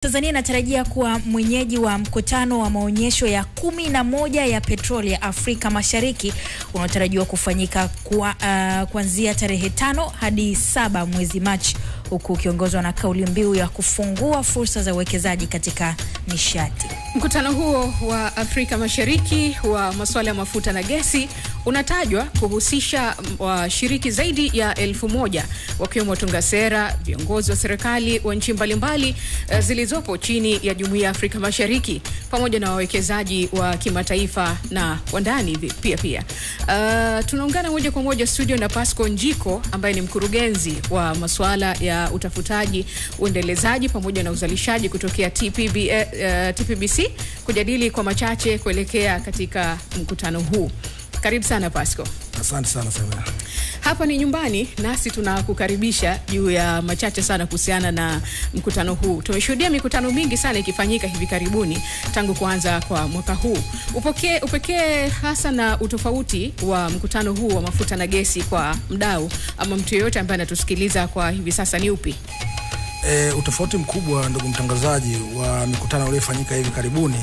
Tanzania inatarajia kuwa mwenyeji wa mkutano wa maonyesho ya 11 ya petroli ya Afrika Mashariki unaotarajiwa kufanyika kuanzia tarehe 5 hadi 7 mwezi Machi, huku ukiongozwa na kauli mbiu ya kufungua fursa za uwekezaji katika nishati. Mkutano huo wa Afrika Mashariki wa masuala ya mafuta na gesi unatajwa kuhusisha washiriki zaidi ya 1000 wakiwemo watunga sera, viongozi wa serikali wa nchi mbalimbali zilizopo chini ya Jumuiya ya Afrika Mashariki, pamoja na wawekezaji wa kimataifa na wa ndani pia. Tunaungana moja kwa moja studio na Pasco Njiko ambaye ni mkurugenzi wa masuala ya utafutaji, uendelezaji pamoja na uzalishaji kutokea TPBC kujadili kwa machache kuelekea katika mkutano huu. Karibu sana Pasco. Asante sana Samia. Hapa ni nyumbani, nasi tunakukaribisha juu ya machache sana kuhusiana na mkutano huu. Tumeshuhudia mikutano mingi sana ikifanyika hivi karibuni tangu kuanza kwa mwaka huu. Upekee hasa na utofauti wa mkutano huu wa mafuta na gesi kwa mdau ama mtu yeyote ambaye anatusikiliza kwa hivi sasa ni upi? Utofauti mkubwa, ndugu mtangazaji, wa mikutano iliyofanyika hivi karibuni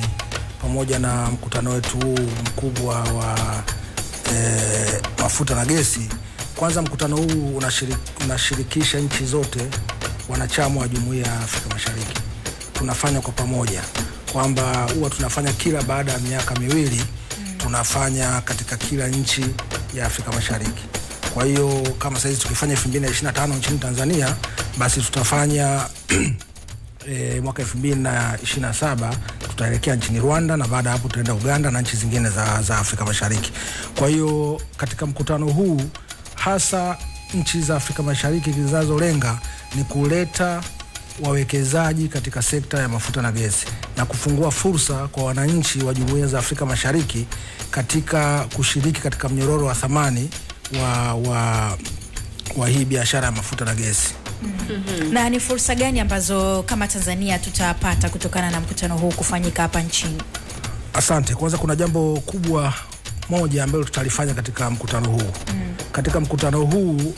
pamoja na mkutano wetu mkubwa wa mafuta na gesi. Kwanza, mkutano huu unashirikisha nchi zote wanachama wa Jumuiya ya Afrika Mashariki. Tunafanya kwa pamoja, kwamba huwa tunafanya kila baada ya miaka miwili, tunafanya katika kila nchi ya Afrika Mashariki. Kwa hiyo kama sasa tukifanya 2025 nchini Tanzania, basi tutafanya mwaka 2027 tutaelekea nchini Rwanda, na baada hapo tutaenda Uganda na nchi zingine za Afrika Mashariki. Kwa hiyo katika mkutano huu hasa nchi za Afrika Mashariki zinazolenga ni kuleta wawekezaji katika sekta ya mafuta na gesi na kufungua fursa kwa wananchi wa Jumuiya za Afrika Mashariki katika kushiriki katika mnyororo wa thamani wa hii biashara ya mafuta na gesi. Na ni fursa gani ambazo kama Tanzania tutapata kutokana na mkutano huu kufanyika hapa nchini? Asante. Kwanza kuna jambo kubwa moja ambalo tutalifanya katika mkutano huu. Katika mkutano huu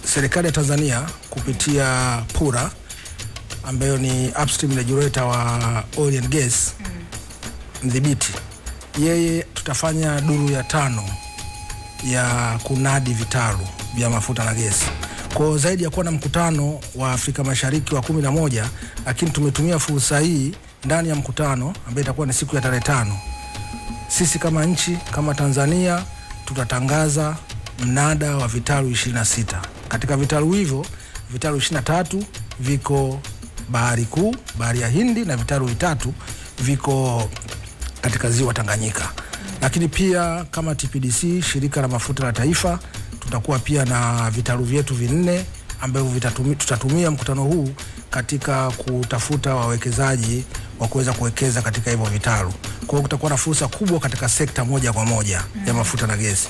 serikali ya Tanzania kupitia PURA ambayo ni Upstream Regulator wa Oil and Gas, mdhibiti, yeye tutafanya duru ya 5 ya kunadi vitalu vya mafuta na gesi. Kwa zaidi ya kuwa na mkutano wa Afrika Mashariki wa 11, lakini tumetumia fursa hii ndani ya mkutano ambaye itakuwa ni siku ya tarehe 5. Sisi kama nchi, kama Tanzania, tutatangaza mnada wa vitalu 26. Katika vitalu hivyo, vitalu 23 viko Bahari Kuu, Bahari ya Hindi, na vitalu 3 viko katika ziwa Tanganyika. Lakini pia kama TPDC, shirika la mafuta la taifa, tutakuwa pia na vitalu vyetu 4 ambavyo tutatumia mkutano huu katika kutafuta wawekezaji wa kuweza kuwekeza katika hivyo vitalu. Kwa hiyo kutakuwa na fursa kubwa katika sekta moja kwa moja ya mafuta na gesi.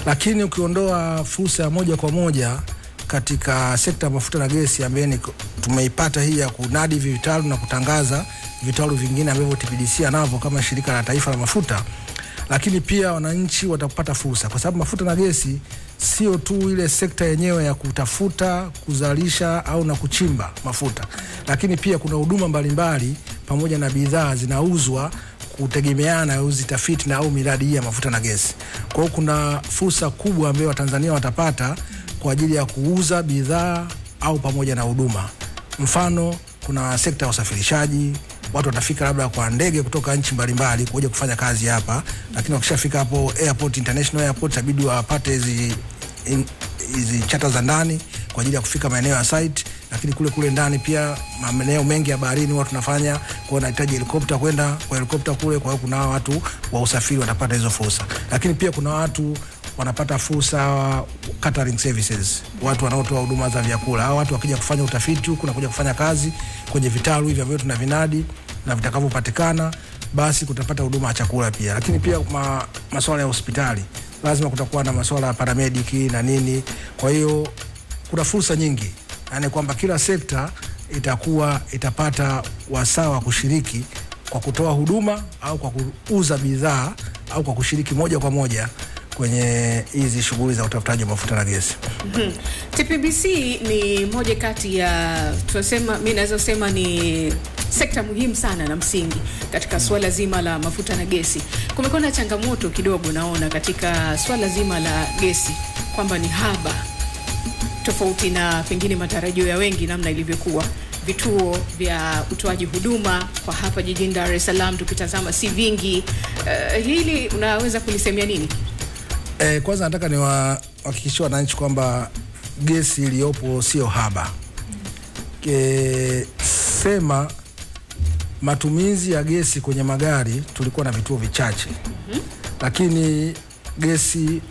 Lakini ukiondoa fursa ya moja kwa moja katika sekta ya mafuta na gesi ambayo tumeipata hii ya kunadi vitalu na kutangaza vitalu vingine ambavyo TPDC anavyo kama shirika la taifa la mafuta, lakini pia wananchi watapata fursa, kwa sababu mafuta na gesi sio tu ile sekta yenyewe ya kutafuta, kuzalisha au na kuchimba mafuta, lakini pia kuna huduma mbalimbali pamoja na bidhaa zinauzwa kutegemeana na uzitafiti na au miradi hii ya mafuta na gesi. Kwa hiyo kuna fursa kubwa ambayo Watanzania watapata kwa ajili ya kuuza bidhaa au pamoja na huduma. Mfano, kuna sekta ya usafirishaji, watu watafika labda kwa ndege kutoka nchi mbalimbali kuja kufanya kazi hapa, lakini wakishafika hapo airport, international airport, inabidi wapate hizi chata za ndani kwa ajili ya kufika maeneo ya site. Lakini kule ndani pia maeneo mengi ya baharini watu tunafanya, kwa unahitaji helikopta kwenda kwa helikopta kule. Kwa hiyo kuna watu wa usafiri watapata hizo fursa. Lakini pia kuna watu wanapata fursa catering services, watu wanaotoa huduma za vyakula. Hao watu wakija kufanya utafiti huku na kuja kufanya kazi kwenye vitalu hivi ambavyo tunavinadi, na vitakavyopatikana basi kutapata huduma ya chakula pia. Lakini pia masuala ya hospitali, lazima kutakuwa na masuala ya paramedic na nini. Kwa hiyo kuna fursa nyingi, yani kwamba kila sekta itapata wasaa wa kushiriki kwa kutoa huduma au kwa kuuza bidhaa au kwa kushiriki moja kwa moja kwenye hizi shughuli za utafutaji wa mafuta na gesi. TPBC ni moja kati ya tunasema, mimi naweza kusema ni sekta muhimu sana na msingi katika swala zima la mafuta na gesi. Kumekuwa na changamoto kidogo naona katika swala zima la gesi kwamba ni haba, tofauti na pengine matarajio ya wengi namna ilivyokuwa. Vituo vya utoaji huduma kwa hapa jijini Dar es Salaam tukitazama si vingi. Hili unaweza kulisemea nini? Kwanza nataka niwahakikishie wananchi kwamba gesi iliyopo sio haba. Sema matumizi ya gesi kwenye magari tulikuwa na vituo vichache. Lakini gesi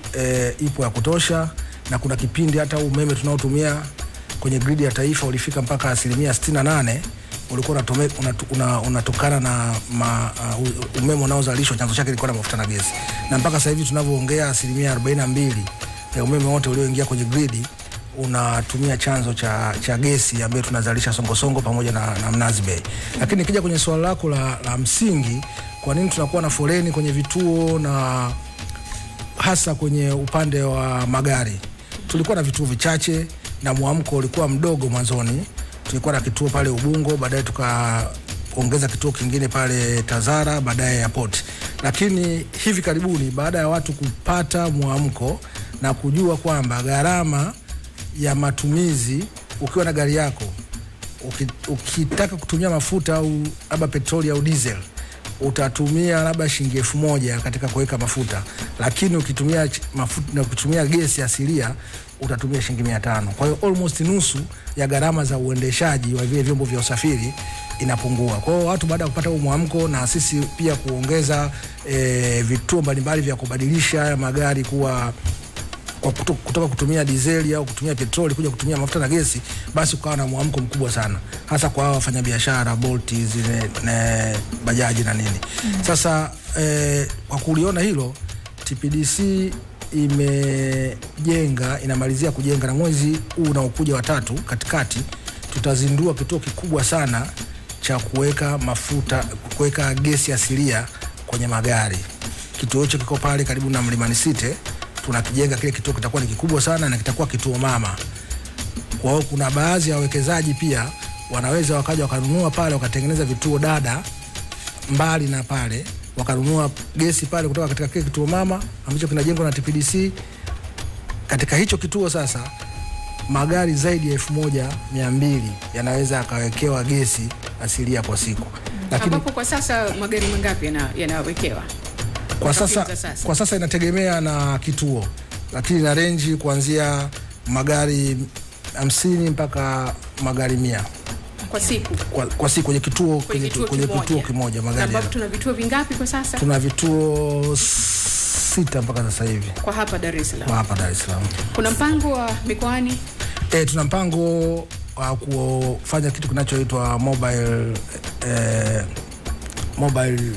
ipo ya kutosha, na kuna kipindi hata umeme tunaotumia kwenye gridi ya taifa ulifika mpaka 68%. Ulikuwa unatokana na umeme unaozalishwa chanzo chake ilikuwa na mafuta na gesi. Na mpaka sasa hivi tunavyoongea 42% ya umeme wote ulioingia kwenye gridi unatumia chanzo cha gesi ambayo tunazalisha Songosongo pamoja na Mnazi Bay. Lakini nikija kwenye swali lako la msingi, kwa nini tunakuwa na foleni kwenye vituo na hasa kwenye upande wa magari? Tulikuwa na vituo vichache na muamko ulikuwa mdogo mwanzoni. Tulikuwa na kituo pale Ubungo, baadaye tukaongeza kituo kingine pale Tazara, baadaye Airport. Lakini hivi karibuni baada ya watu kupata muamko na kujua kwamba gharama ya matumizi ukiwa na gari yako, ukitaka kutumia mafuta au labda petroli au diesel, utatumia labda shilingi 1000 katika kuweka mafuta, lakini ukitumia mafuta na kutumia gesi asilia utatumia shilingi 500. Kwa hiyo almost nusu ya gharama za uendeshaji wa vile vyombo vya usafiri inapungua. Kwa hiyo watu baada ya kupata mwamko na sisi pia kuongeza vituo mbalimbali vya kubadilisha magari kutoka kutumia dizeli au kutumia petroli kuja kutumia mafuta na gesi, basi kukawa na mwamko mkubwa sana, hasa kwa wafanyabiashara Bolt, bajaji na nini. Sasa kwa kuliona hilo, TPDC inamalizia kujenga, na mwezi huu unaokuja wa 3 katikati tutazindua kituo kikubwa sana cha kuweka gesi asilia kwenye magari. Kituo hicho kiko pale karibu na Mlimani City. Tunakijenga, kile kituo kitakuwa ni kikubwa sana na kitakuwa kituo mama. Kwa hiyo kuna baadhi ya wawekezaji pia wanaweza wakaja wakanunua pale, wakatengeneza vituo dada mbali na pale, wakanunua gesi pale kutoka katika kile kituo mama ambacho kinajengwa na TPDC. Katika hicho kituo sasa magari zaidi ya 1200 yanaweza akawekewa gesi asilia kwa siku. Lakini hapo kwa sasa magari mangapi yanawekewa? Kwa sasa inategemea na kituo, lakini na range kuanzia magari 50 mpaka magari 100 kwa siku kwenye kituo kimoja magari. Na tuna vituo vingapi kwa sasa? Tuna vituo 6 mpaka sasa hivi kwa hapa Dar es Salaam. Kwa hapa Dar es Salaam. Kuna mpango wa mikoani? Tuna mpango wa kufanya kitu kinachoitwa mobile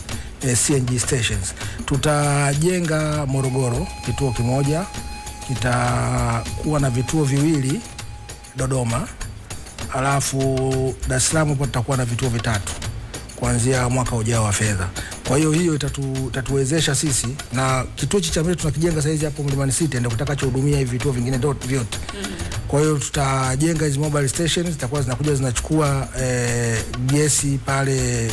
CNG stations. Tutajenga Morogoro kituo kimoja, kitakuwa na vituo viwili Dodoma, alafu Dar es Salaam tutakuwa na vituo 3 kuanzia mwaka ujao wa fedha. Kwa hiyo itatuwezesha sisi, na kituo cha mimi tunakijenga sasa hivi hapo Mlimani City ndio kitakachohudumia hivi vituo vingine vyote. Kwa hiyo tutajenga hizo mobile stations, zitakuwa zinakuja zinachukua gesi pale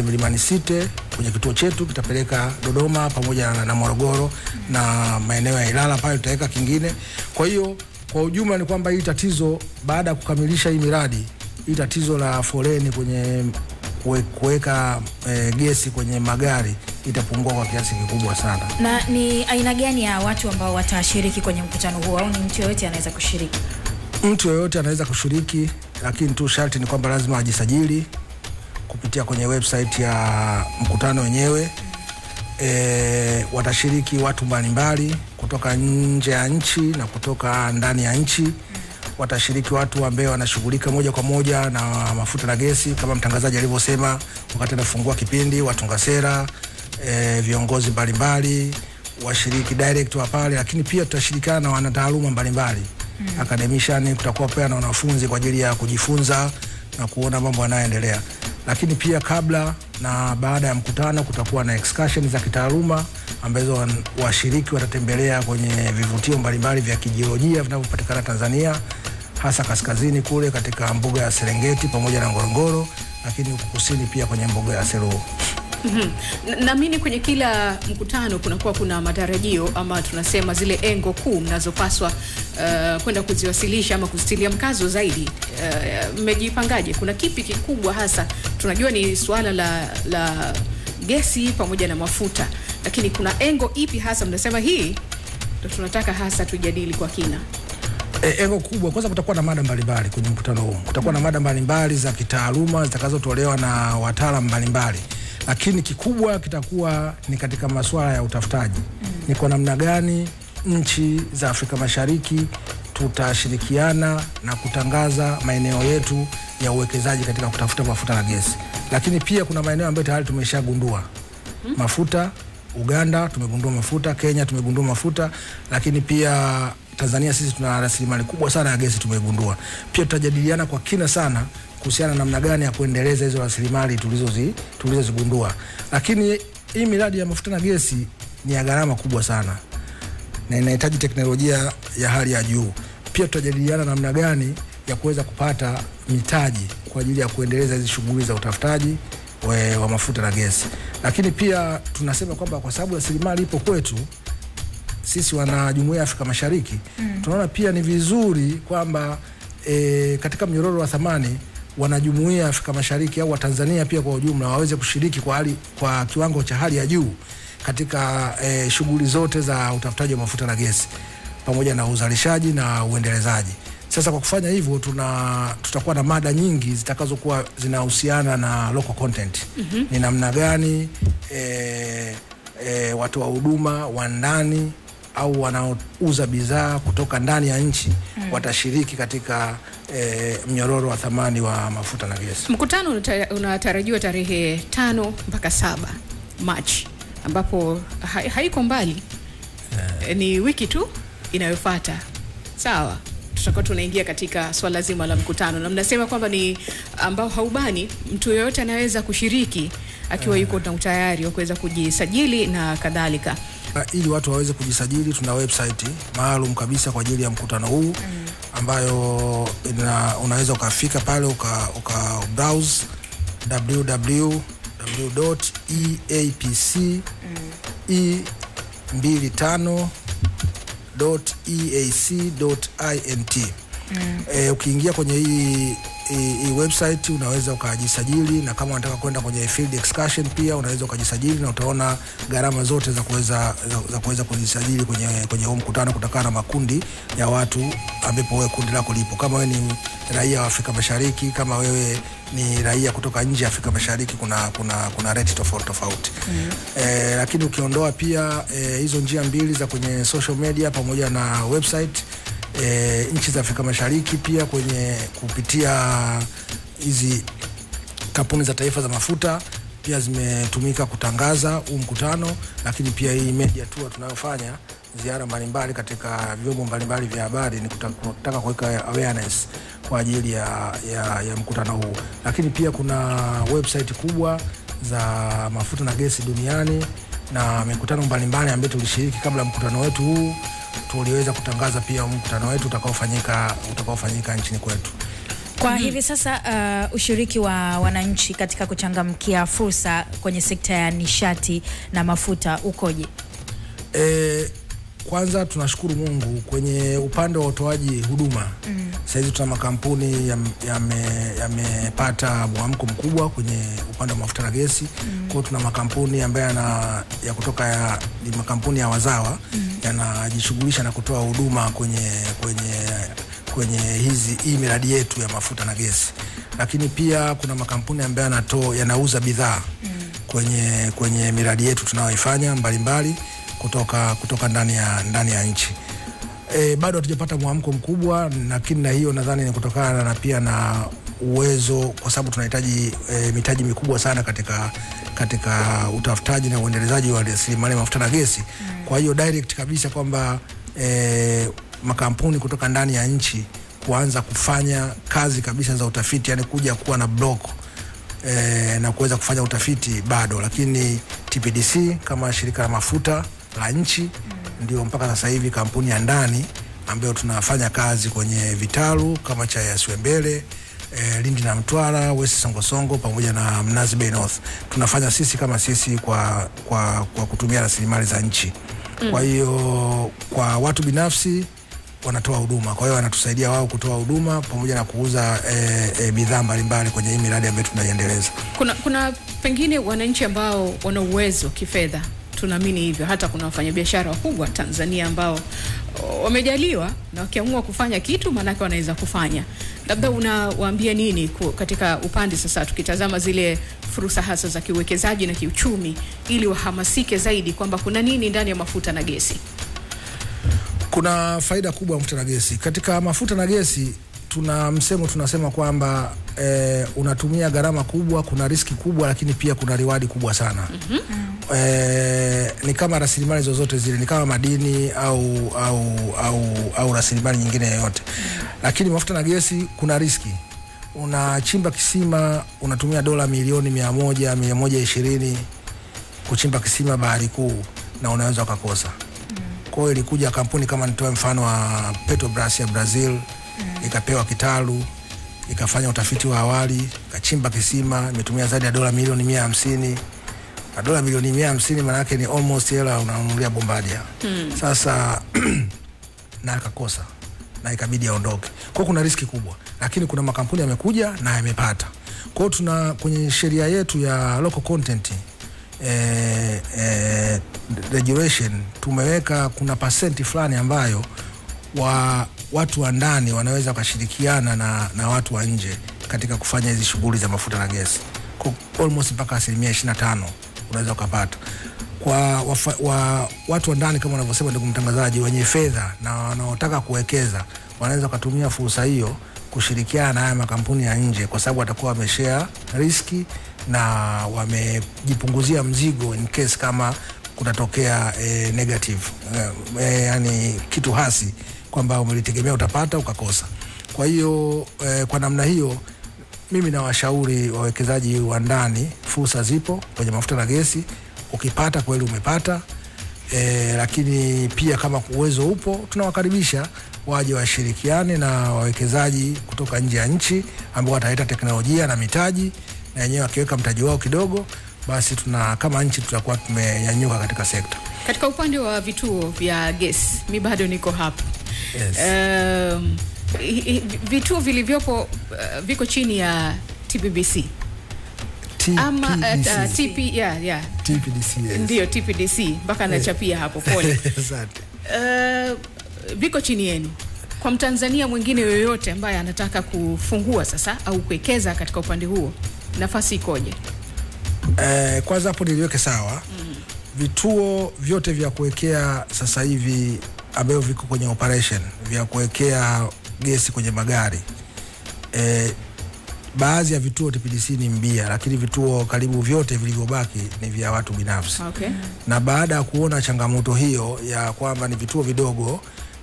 Mlimani City kwenye kituo chetu, kitapeleka Dodoma pamoja na Morogoro na maeneo ya Ilala pale tutaweka kingine. Kwa hiyo kwa ujumla ni kwamba hii tatizo baada ya kukamilisha hii miradi, hii tatizo la foleni kwenye kuweka gesi kwenye magari itapungua kwa kiasi kikubwa sana. Na ni aina gani ya watu ambao watashiriki kwenye mkutano huu, au ni mtu yeyote anaweza kushiriki? Mtu yeyote anaweza kushiriki, lakini tu sharti ni kwamba lazima ajisajili kupitia kwenye website ya mkutano wenyewe. Watashiriki watu mbalimbali kutoka nje ya nchi na kutoka ndani ya nchi. Watashiriki watu ambao wanashughulika moja kwa moja na mafuta na gesi kama mtangazaji alivyosema wakati anafungua kipindi, watunga sera, viongozi mbalimbali, washiriki direct wa pale, lakini pia tutashirikiana na wanataaluma mbalimbali. Academician, kutakuwa pia na wanafunzi kwa ajili ya kujifunza na kuona mambo yanayoendelea. Lakini pia kabla na baada ya mkutano kutakuwa na excursion za kitaaluma ambazo washiriki watatembelea kwenye vivutio mbalimbali vya kijiolojia vinavyopatikana Tanzania, hasa kaskazini kule katika mbuga ya Serengeti pamoja na Ngorongoro, lakini huko kusini pia kwenye mbuga ya Selous. Naamini kwenye kila mkutano kuna matarajio ama tunasema zile engo kuu mnazopaswa kwenda kuziwasilisha ama kustilia mkazo zaidi. Mmejipangaje? Kuna kipi kikubwa hasa? Tunajua ni suala la gesi pamoja na mafuta, lakini kuna engo ipi hasa mnasema hii ndio tunataka hasa tujadili kwa kina? Engo kubwa, kwanza kutakuwa na mada mbalimbali kwenye mkutano huu. Kutakuwa na mada mbalimbali za kitaaluma zitakazotolewa na wataalamu mbalimbali. Lakini kikubwa kitakuwa ni katika masuala ya utafutaji. Ni kwa namna gani nchi za Afrika Mashariki tutashirikiana na kutangaza maeneo yetu ya uwekezaji katika kutafuta mafuta na gesi. Lakini pia kuna maeneo ambayo tayari tumeshagundua mafuta. Uganda tumegundua mafuta, Kenya tumegundua mafuta, lakini pia Tanzania sisi tuna rasilimali kubwa sana ya gesi tumegundua. Pia tutajadiliana kwa kina sana kuhusiana na namna gani ya kuendeleza hizo rasilimali tulizozigundua. Lakini hii miradi ya mafuta na gesi ni ya gharama kubwa sana na inahitaji teknolojia ya hali ya juu. Pia tutajadiliana namna gani ya kuweza kupata mitaji kwa ajili ya kuendeleza hizo shughuli za utafutaji wa mafuta na gesi. Lakini pia tunasema kwamba kwa sababu rasilimali ipo kwetu sisi wana Jumuiya ya Afrika Mashariki, tunaona pia ni vizuri kwamba katika mnyororo wa thamani wanajumuiya ya Afrika Mashariki au Watanzania pia kwa ujumla waweze kushiriki kwa kiwango cha hali ya juu katika shughuli zote za utafutaji wa mafuta na gesi pamoja na uzalishaji na uendelezaji. Sasa kwa kufanya hivyo tutakuwa na mada nyingi zitakazokuwa zinahusiana na local content. Ni namna gani watu wa huduma wa ndani au wanaouza bidhaa kutoka ndani ya nchi watashiriki katika mnyororo wa thamani wa mafuta na gesi. Mkutano unatarajiwa tarehe 5 mpaka 7 Machi, ambapo haiko mbali. Ni wiki tu inayofuata. Sawa, tutakuwa tunaingia katika swala zima la mkutano, na mnasema kwamba ni ambao haubani, mtu yoyote anaweza kushiriki akiwa yuko na utayari wa kuweza kujisajili na kadhalika. Ili watu waweze kujisajili, tuna website maalum kabisa kwa ajili ya mkutano huu ambayo unaweza ukafika pale uka browse www.eapc25.eac.int. Ukiingia kwenye hii website unaweza ukajisajili, na kama unataka kwenda kwenye field excursion pia unaweza ukajisajili, na utaona gharama zote za kuweza kujisajili kwenye huu mkutano kutokana na makundi ya watu ambapo wewe kundi lako lipo. Kama wewe ni raia wa Afrika Mashariki, kama wewe ni raia kutoka nje ya Afrika Mashariki, kuna rate tofauti. Lakini ukiondoa pia hizo njia mbili za kwenye social media pamoja na website, nchi za Afrika Mashariki pia kupitia hizi kampuni za taifa za mafuta pia zimetumika kutangaza huu mkutano. Lakini pia hii media tour tunayofanya ziara mbalimbali katika vyombo mbalimbali vya habari ni kutaka kuweka awareness kwa ajili ya mkutano huu. Lakini pia kuna website kubwa za mafuta na gesi duniani na mikutano mbalimbali ambayo tulishiriki kabla mkutano wetu huu. Tuliweza kutangaza pia mkutano wetu utakaofanyika nchini kwetu. Kwa hivi sasa ushiriki wa wananchi katika kuchangamkia fursa kwenye sekta ya nishati na mafuta ukoje? Kwanza tunashukuru Mungu kwenye upande wa utoaji huduma. Sasa hivi tuna makampuni yamepata mwamko mkubwa kwenye upande wa mafuta na gesi. Kwa tuna makampuni ambayo ni makampuni ya wazawa yanajishughulisha na kutoa huduma kwenye hii miradi yetu ya mafuta na gesi. Lakini pia kuna makampuni ambayo yanauza bidhaa kwenye miradi yetu tunayoifanya mbalimbali kutoka ndani ya nchi. Bado hatujapata mwamko mkubwa, lakini na hiyo nadhani ni kutokana na pia na uwezo, kwa sababu tunahitaji mitaji mikubwa sana katika utafutaji na uendelezaji wa rasilimali mafuta na gesi. Kwa hiyo direct kabisa kwamba makampuni kutoka ndani ya nchi kuanza kufanya kazi kabisa za utafiti, yani kuja kuwa na block na kuweza kufanya utafiti bado, lakini TPDC kama shirika la mafuta la nchi ndio mpaka sasa hivi kampuni ya ndani ambayo tunafanya kazi kwenye vitalu kama cha Yaswembele, Lindi na Mtwara, West Songosongo pamoja na Mnazi Bay North. Tunafanya sisi kama sisi kwa kutumia rasilimali za nchi. Kwa hiyo kwa watu binafsi wanatoa huduma. Kwa hiyo wanatusaidia wao kutoa huduma pamoja na kuuza bidhaa mbalimbali kwenye hii miradi ambayo tunaiendeleza. Kuna pengine wananchi ambao wana uwezo kifedha, tunaamini hivyo. Hata kuna wafanyabiashara wakubwa Tanzania ambao wamejaliwa na wakiamua kufanya kitu manake wanaweza kufanya. Labda unawaambia nini katika upande sasa tukitazama zile fursa hasa za kiuwekezaji na kiuchumi ili wahamasike zaidi kwamba kuna nini ndani ya mafuta na gesi? Kuna faida kubwa ya mafuta na gesi. Katika mafuta na gesi tuna msemo tunasema kwamba unatumia gharama kubwa, kuna riski kubwa, lakini pia kuna riwadi kubwa sana. Ni kama rasilimali zozote zile, ni kama madini au rasilimali nyingine yoyote. Lakini mafuta na gesi kuna riski. Unachimba kisima, unatumia dola milioni 100, 120 kuchimba kisima bahari kuu na unaweza ukakosa. Kwa hiyo ilikuja kampuni kama nitoe mfano wa Petrobras ya Brazil, ikapewa kitalu, ikafanya utafiti wa awali, ikachimba kisima, imetumia zaidi ya dola milioni 150. Na dola milioni 150 maana yake ni almost hela unanunulia Bombardier. Sasa na akakosa na ikabidi aondoke. Kwa hiyo kuna riski kubwa, lakini kuna makampuni yamekuja na yamepata. Kwa hiyo tuna kwenye sheria yetu ya local content regulation tumeweka kuna percent fulani ambayo watu wa ndani wanaweza kushirikiana na watu wa nje katika kufanya hizi shughuli za mafuta na gesi. Kwa almost mpaka 25% unaweza kupata. Kwa watu wa ndani kama wanavyosema ndugu mtangazaji, wenye fedha na wanaotaka kuwekeza wanaweza kutumia fursa hiyo kushirikiana na haya makampuni ya nje, kwa sababu watakuwa wameshare riski na wamejipunguzia mzigo in case kama kutatokea negative, yani kitu hasi kwamba umelitegemea utapata ukakosa. Kwa hiyo kwa namna hiyo mimi nawashauri wawekezaji wa ndani, fursa zipo kwenye mafuta na gesi, ukipata kweli umepata. Lakini pia kama uwezo upo tunawakaribisha waje washirikiane na wawekezaji kutoka nje ya nchi ambao wataleta teknolojia na mitaji, na wenyewe wakiweka mtaji wao kidogo, basi kama nchi tutakuwa tumenyanyuka katika sekta. Katika upande wa vituo vya gesi, mimi bado niko hapa. Yes. Vituo vilivyopo viko chini ya TPDC. Ama TPDC, yes. Ndio TPDC, mpaka nachapia hapo, pole. Asante. Viko chini yenu. Kwa Mtanzania mwingine yoyote ambaye anataka kufungua sasa au kuwekeza katika upande huo, nafasi ikoje? Kwanza hapo niliweke sawa. Vituo vyote vya kuwekea sasa hivi ambavyo viko kwenye operation vya kuwekea gesi kwenye magari, baadhi ya vituo TPDC ni mbia, lakini vituo karibu vyote vilivyobaki ni vya watu binafsi. Okay. Na baada ya kuona changamoto hiyo ya kwamba ni vituo vidogo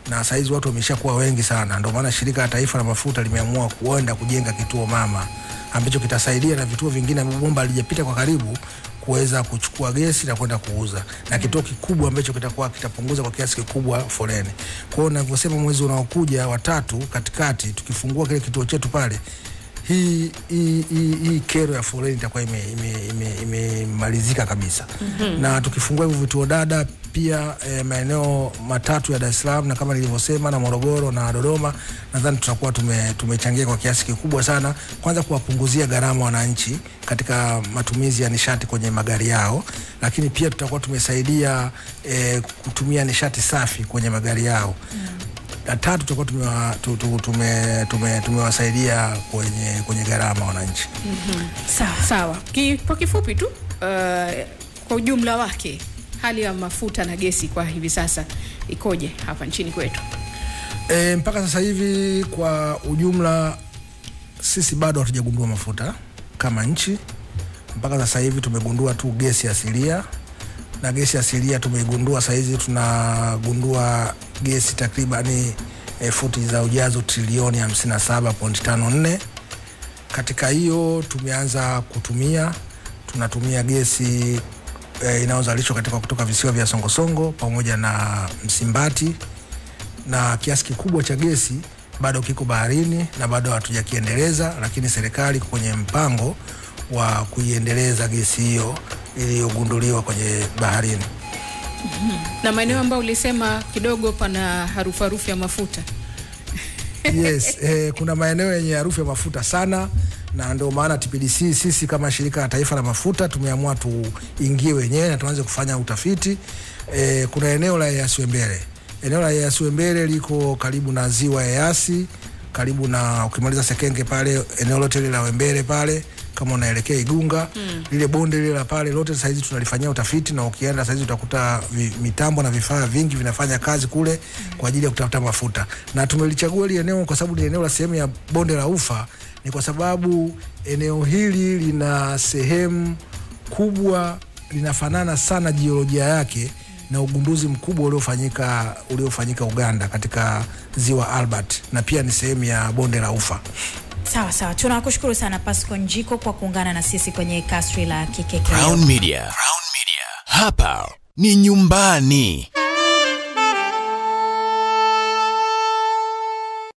na saizi watu wameshakuwa wengi sana, ndio maana shirika la taifa la mafuta limeamua kuenda kujenga kituo mama ambacho kitasaidia na vituo vingine bomba lijapita kwa karibu kuweza kuchukua gesi na kwenda kuuza, na kituo kikubwa ambacho kitapunguza kwa kiasi kikubwa foleni. Kwa hiyo ninavyosema mwezi unaokuja wa 3 katikati tukifungua kile kituo chetu pale, hii kero ya foleni itakuwa imemalizika kabisa. Na tukifungua hivyo vituo dada pia maeneo matatu ya Dar es Salaam na kama nilivyosema na Morogoro na Dodoma, nadhani tutakuwa tumechangia kwa kiasi kikubwa sana, kwanza kuwapunguzia gharama wananchi katika matumizi ya nishati kwenye magari yao, lakini pia tutakuwa tumesaidia kutumia nishati safi kwenye magari yao. Na 3 tutakuwa tumewasaidia kwenye gharama wananchi. Sawa. Kwa kifupi tu, kwa ujumla wake hali ya mafuta na gesi kwa hivi sasa ikoje hapa nchini kwetu? Mpaka sasa hivi kwa ujumla sisi bado hatujagundua mafuta kama nchi. Mpaka sasa hivi tumegundua tu gesi asilia, na gesi asilia tumeigundua sasa hizi tunagundua gesi takribani futi za ujazo trilioni 57.54. Katika hiyo tumeanza tunatumia gesi inayozalishwa katika kutoka visiwa vya Songosongo pamoja na Msimbati, na kiasi kikubwa cha gesi bado kiko baharini na bado hatujakiendeleza, lakini serikali kwenye mpango wa kuiendeleza gesi hiyo iliyogunduliwa kwenye baharini. Na maeneo ambayo ulisema kidogo pana harufu ya mafuta. Yes, kuna maeneo yenye harufu ya mafuta sana, na ndio maana TPDC sisi kama shirika la taifa la mafuta tumeamua tuingie wenyewe na tuanze kufanya utafiti. Kuna eneo la Eyasi Wembere. Eneo la Eyasi Wembere liko karibu na ziwa Eyasi, karibu na ukimaliza Sekenge pale, eneo lote la Wembere pale kama unaelekea Igunga, lile bonde lile la pale lote sasa hizi tunalifanyia utafiti, na ukienda sasa hizi utakuta mitambo na vifaa vingi vinafanya kazi kule kwa ajili ya kutafuta mafuta. Na tumelichagua ile eneo kwa sababu ni eneo la sehemu ya bonde la Ufa, ni kwa sababu eneo hili lina sehemu kubwa, linafanana sana jiolojia yake na ugunduzi mkubwa uliofanyika Uganda katika ziwa Albert, na pia ni sehemu ya bonde la Ufa. Sawa. Tunakushukuru sana Pasco Njiko kwa kuungana na sisi kwenye kasri la KKK. Crown Media. Hapa ni nyumbani.